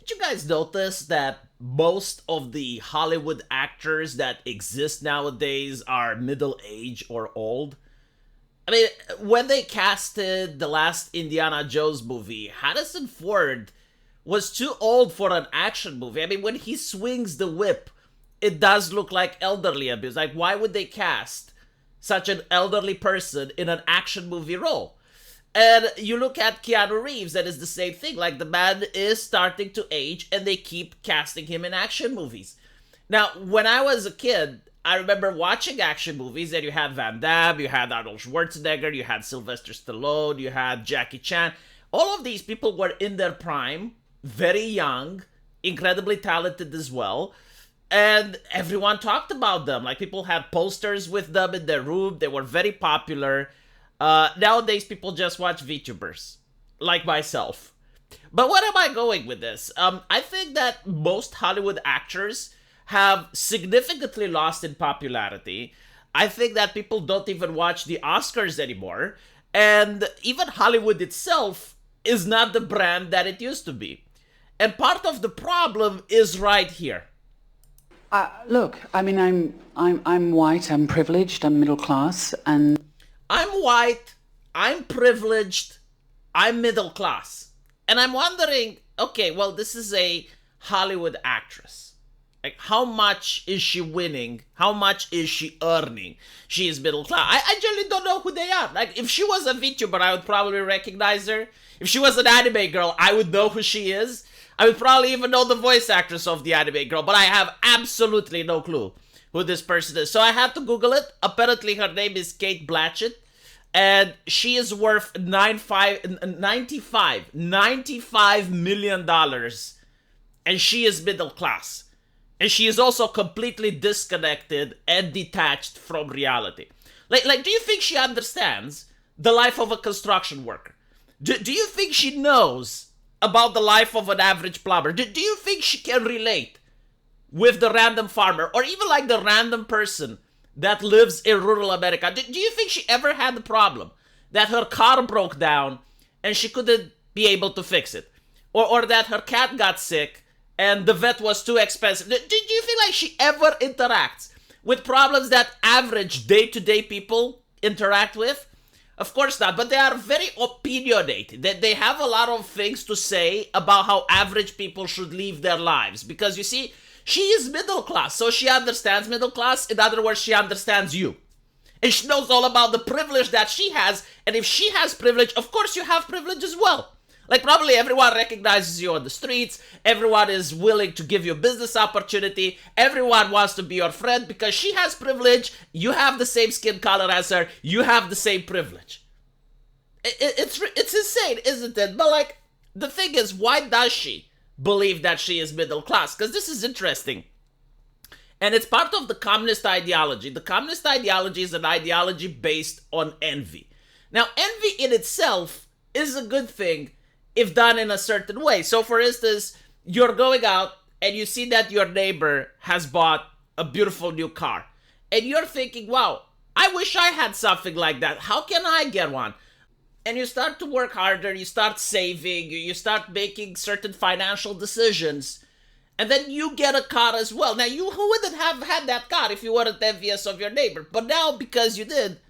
did you guys notice that most of the Hollywood actors that exist nowadays are middle age or old? I mean, when they casted the last Indiana Jones movie, Harrison Ford was too old for an action movie. I mean, when he swings the whip, it does look like elderly abuse. Like, why would they cast such an elderly person in an action movie role? And you look at Keanu Reeves, and it's the same thing. Like, the man is starting to age, and they keep casting him in action movies. Now, when I was a kid, I remember watching action movies, and you had Van Damme, you had Arnold Schwarzenegger, you had Sylvester Stallone, you had Jackie Chan. All of these people were in their prime, very young, incredibly talented as well. And everyone talked about them. Like, people had posters with them in their room. They were very popular. Nowadays, people just watch VTubers, like myself. But what am I going with this? I think that most Hollywood actors have significantly lost in popularity. I think that people don't even watch the Oscars anymore. And even Hollywood itself is not the brand that it used to be. And part of the problem is right here. Look, I mean, I'm white, I'm privileged, I'm middle class, and I'm white, I'm privileged, I'm middle class. And I'm wondering, okay, well, this is a Hollywood actress. Like, how much is she winning? How much is she earning? She is middle class. I generally don't know who they are. Like, if she was a VTuber, I would probably recognize her. If she was an anime girl, I would know who she is. I would probably even know the voice actress of the anime girl, but I have absolutely no clue who this person is. So I had to Google it. Apparently, her name is Kate Blanchett, and she is worth $95 million, and she is middle class. And she is also completely disconnected and detached from reality. Like, do you think she understands the life of a construction worker? Do you think she knows about the life of an average plumber? Do you think she can relate with the random farmer, or even like the random person that lives in rural America? Do you think she ever had the problem that her car broke down and she couldn't be able to fix it? Or that her cat got sick and the vet was too expensive? Do you feel like she ever interacts with problems that average day-to-day people interact with? Of course not, but they are very opinionated. They have a lot of things to say about how average people should live their lives. Because you see, she is middle class, so she understands middle class. In other words, she understands you. And she knows all about the privilege that she has. And if she has privilege, of course you have privilege as well. Like, probably everyone recognizes you on the streets. Everyone is willing to give you a business opportunity. Everyone wants to be your friend because she has privilege. You have the same skin color as her. You have the same privilege. It's insane, isn't it? But, like, the thing is, why does she believe that she is middle class? Because this is interesting. And it's part of the communist ideology. The communist ideology is an ideology based on envy. Now, envy in itself is a good thing if done in a certain way. So, for instance, you're going out and you see that your neighbor has bought a beautiful new car. And you're thinking, wow, I wish I had something like that. How can I get one? And you start to work harder, you start saving, you start making certain financial decisions. And then you get a car as well. Now, you wouldn't have had that car if you weren't envious of your neighbor. But now, because you did,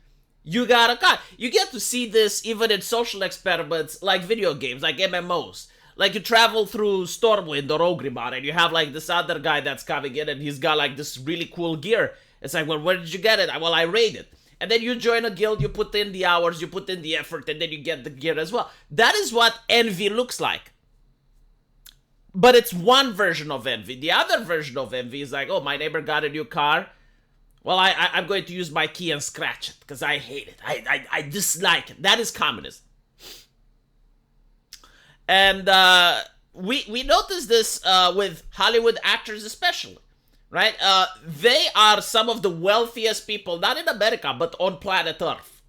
you got a car. You get to see this even in social experiments like video games, like MMOs. Like, you travel through Stormwind or Ogrimmar, and you have like this other guy that's coming in and he's got like this really cool gear. It's like, well, where did you get it? Well, I raided. And then you join a guild, you put in the hours, you put in the effort, and then you get the gear as well. That is what envy looks like. But it's one version of envy. The other version of envy is like, oh, my neighbor got a new car. Well, I'm going to use my key and scratch it because I hate it. I dislike it. That is communism. And we notice this with Hollywood actors especially, right? They are some of the wealthiest people, not in America, but on planet Earth.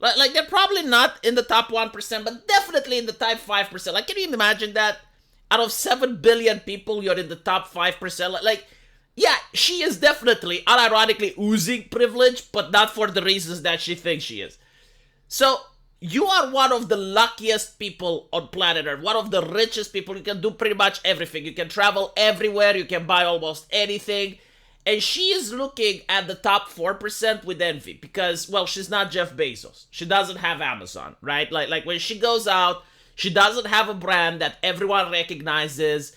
Like, they're probably not in the top 1%, but definitely in the top 5%. Like, can you imagine that? Out of 7 billion people, you're in the top 5%. Like, yeah, she is definitely, unironically, oozing privilege, but not for the reasons that she thinks she is. So, you are one of the luckiest people on planet Earth, one of the richest people. You can do pretty much everything. You can travel everywhere. You can buy almost anything. And she is looking at the top 4% with envy because, well, she's not Jeff Bezos. She doesn't have Amazon, right? Like when she goes out, she doesn't have a brand that everyone recognizes.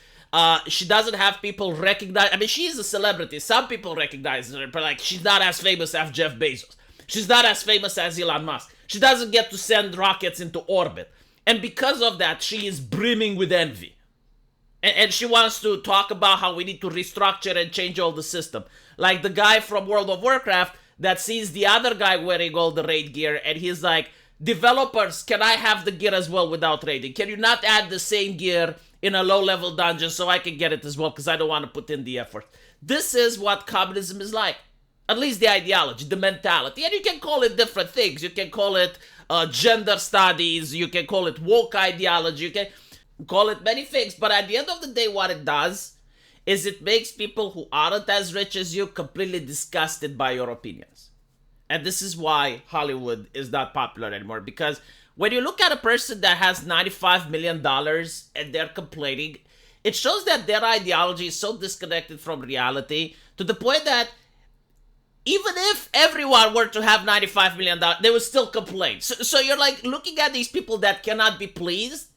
She doesn't have people recognize. I mean, she is a celebrity. Some people recognize her, but like she's not as famous as Jeff Bezos. She's not as famous as Elon Musk. She doesn't get to send rockets into orbit. And because of that, she is brimming with envy. And she wants to talk about how we need to restructure and change all the system. Like the guy from World of Warcraft that sees the other guy wearing all the raid gear and he's like, developers, can I have the gear as well without raiding? Can you not add the same gear in a low-level dungeon so I can get it as well because I don't want to put in the effort? This is what communism is like. At least the ideology, the mentality. And you can call it different things. You can call it gender studies. You can call it woke ideology. You can call it many things, but at the end of the day, what it does is it makes people who aren't as rich as you completely disgusted by your opinions. And this is why Hollywood is not popular anymore, because when you look at a person that has $95 million and they're complaining, it shows that their ideology is so disconnected from reality to the point that even if everyone were to have $95 million, they would still complain. So you're like looking at these people that cannot be pleased,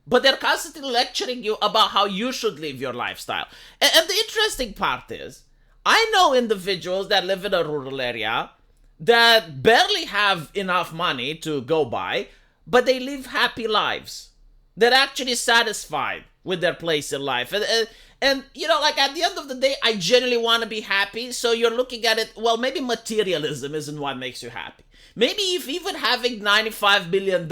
but they're constantly lecturing you about how you should live your lifestyle. And the interesting part is, I know individuals that live in a rural area that barely have enough money to go by, but they live happy lives. They're actually satisfied with their place in life. And you know, like at the end of the day, I genuinely want to be happy. So you're looking at it, well, maybe materialism isn't what makes you happy. Maybe if even having $95 billion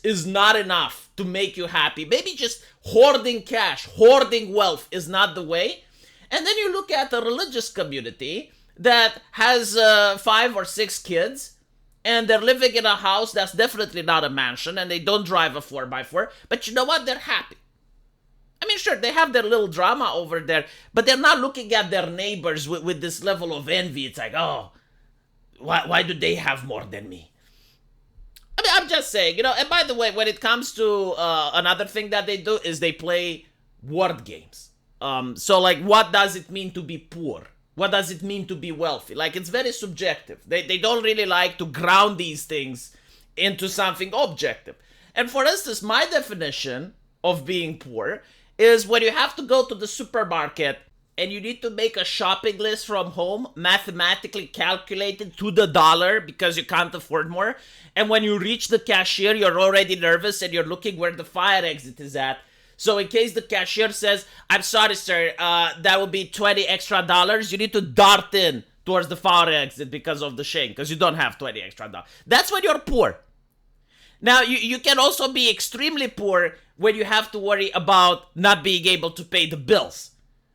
is not enough to make you happy, maybe just hoarding cash, hoarding wealth is not the way. And then you look at the religious community that has 5 or 6 kids, and they're living in a house that's definitely not a mansion, and they don't drive a 4x4, but you know what? They're happy. I mean, sure, they have their little drama over there, but they're not looking at their neighbors with this level of envy. It's like, oh, why do they have more than me? I mean, I'm just saying, you know, and by the way, when it comes to another thing that they do is they play word games. So, like, what does it mean to be poor? What does it mean to be wealthy? Like, it's very subjective. They don't really like to ground these things into something objective. And for instance, my definition of being poor is when you have to go to the supermarket and you need to make a shopping list from home, mathematically calculated to the dollar because you can't afford more. And when you reach the cashier, you're already nervous and you're looking where the fire exit is at. So in case the cashier says, I'm sorry, sir, that will be $20 extra, you need to dart in towards the fire exit because of the shame, because you don't have $20 extra. That's when you're poor. Now, you can also be extremely poor when you have to worry about not being able to pay the bills.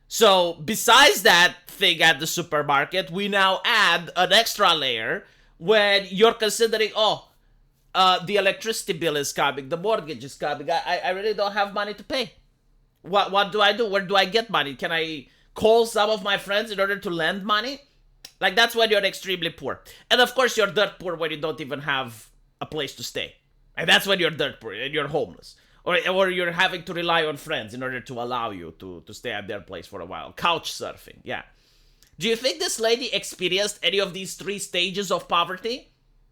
So besides that thing at the supermarket, we now add an extra layer when you're considering, the electricity bill is coming, the mortgage is coming, I really don't have money to pay. What do I do? Where do I get money? Can I call some of my friends in order to lend money? Like, that's when you're extremely poor. And of course, you're dirt poor when you don't even have a place to stay. And that's when you're dirt poor and you're homeless. Or you're having to rely on friends in order to allow you to stay at their place for a while. Couch surfing, yeah. Do you think this lady experienced any of these 3 stages of poverty?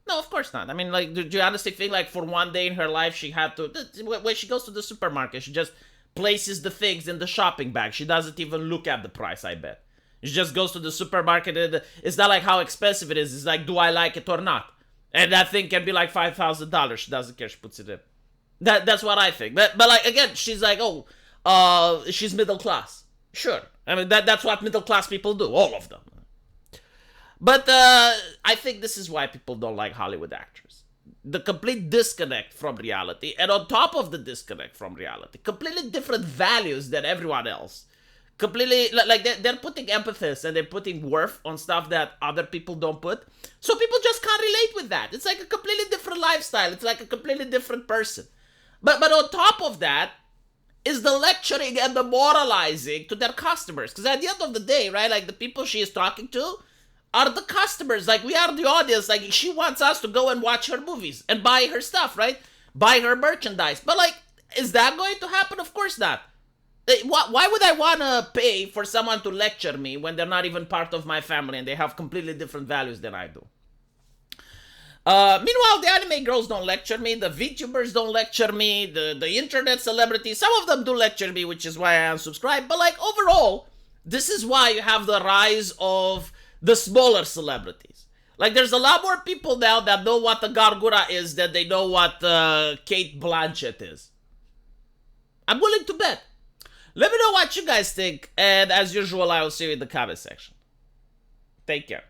No, of course not. I mean, like, do you honestly think, like, for one day in her life, she had to... When she goes to the supermarket, she just places the things in the shopping bag. She doesn't even look at the price, I bet. She just goes to the supermarket, and it's not like how expensive it is. It's like, do I like it or not? And that thing can be like $5,000. She doesn't care. She puts it in. That's what I think. But like, again, she's like, she's middle class. Sure. I mean, that's what middle class people do. All of them. But I think this is why people don't like Hollywood actors. The complete disconnect from reality. And on top of the disconnect from reality, completely different values than everyone else. Completely, like, they're putting emphasis and they're putting worth on stuff that other people don't put. So people just can't relate with that. It's like a completely different lifestyle. It's like a completely different person. But on top of that is the lecturing and the moralizing to their customers. Because at the end of the day, right, like, the people she is talking to are the customers. Like, we are the audience. Like, she wants us to go and watch her movies and buy her stuff, right? Buy her merchandise. But, like, is that going to happen? Of course not. Why would I want to pay for someone to lecture me when they're not even part of my family and they have completely different values than I do? Meanwhile, the anime girls don't lecture me, the VTubers don't lecture me, the internet celebrities, some of them do lecture me, which is why I unsubscribe. But, like, overall, this is why you have the rise of the smaller celebrities. Like, there's a lot more people now that know what the Gargura is than they know what Kate Blanchett is. I'm willing to bet. Let me know what you guys think, and as usual, I will see you in the comment section. Take care.